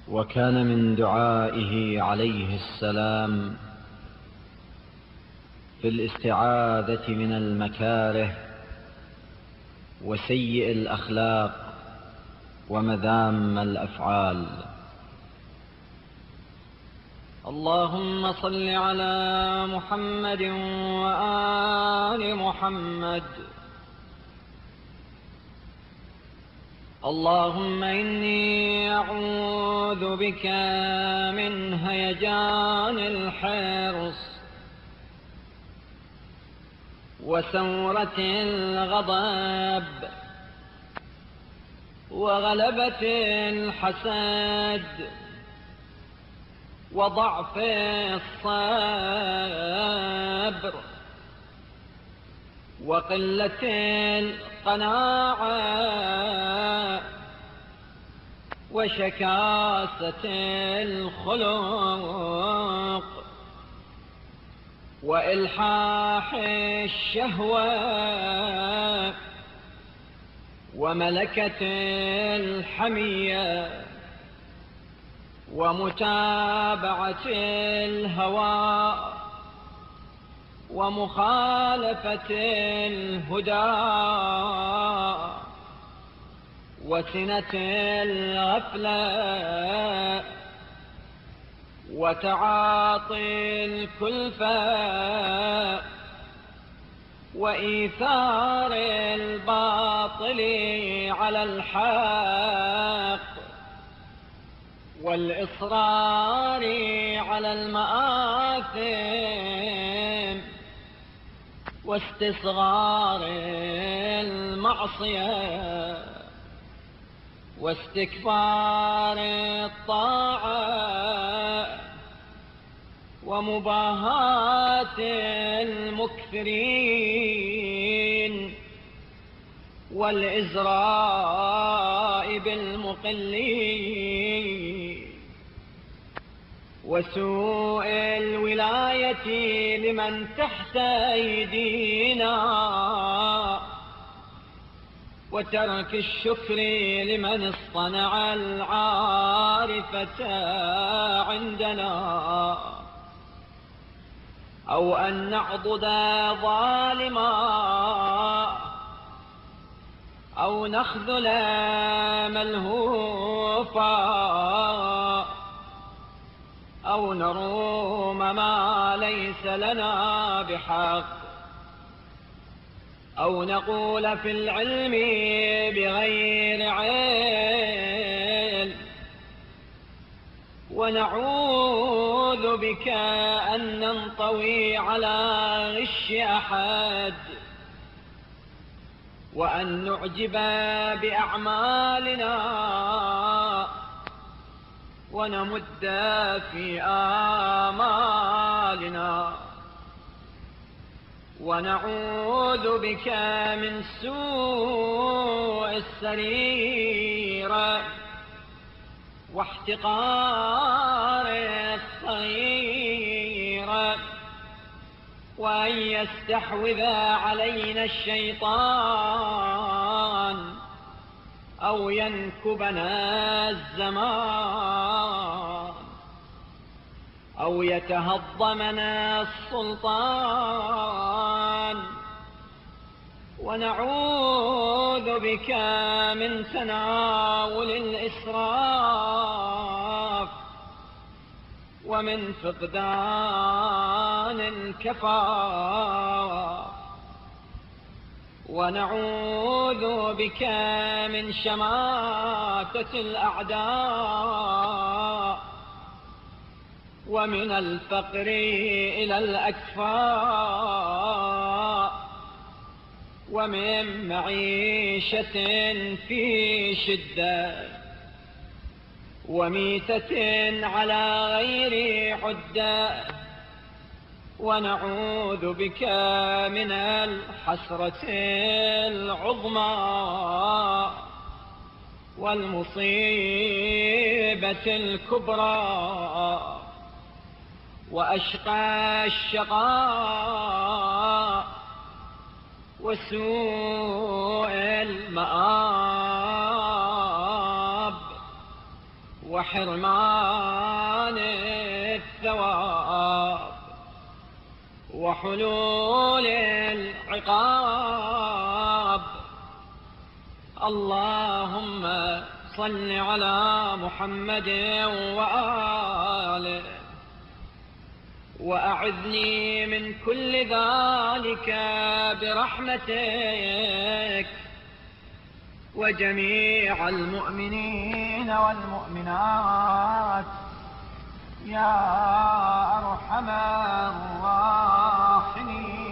وكان من دعائه عليه السلام في الاستعاذة من المكاره وسيء الأخلاق ومذام الأفعال. اللهم صل على محمد وآل محمد. اللهم إني أعوذ بك من هيجان الحرص وسورة الغضب وغلبة الحسد وضعف الصبر وقلة القناعة وشكاسة الخلق وإلحاح الشهوة وملكة الحمية ومتابعة الهوى ومخالفة الهدى وسنة الغفلة وتعاطي الكلفة وإيثار الباطل على الحق والإصرار على المآثم واستصغار المعصية واستكبار الطاعة ومباهاة المكثرين والإزراء بالمقلين وسوء الولاية لمن تحت أيدينا وترك الشكر لمن اصطنع العارفة عندنا أو أن نعضد ظالما أو نخذل ملهوفا أو نروم ما ليس لنا بحق أو نقول في العلم بغير علم ونعوذ بك أن ننطوي على غش أحد وأن نعجب بأعمالنا ونمد في آمالنا ونعوذ بك من سوء السريرة واحتقار الصغيرة وأن يستحوذ علينا الشيطان أو ينكبنا الزمان أو يتهضمنا السلطان ونعوذ بك من تناول الإسراف ومن فقدان الكفاف ونعوذ بك من شماتة الأعداء ومن الفقر إلى الأكفاء ومن معيشة في شدة وميتة على غير عدة ونعوذ بك من الحسرة العظمى والمصيبة الكبرى وأشقى الشقاء وسوء المآب وحرمان الثواب وحلول العقاب. اللهم صل على محمد وآله وأعذني من كل ذلك برحمتك، وجميع المؤمنين والمؤمنات يا أرحم الراحمين.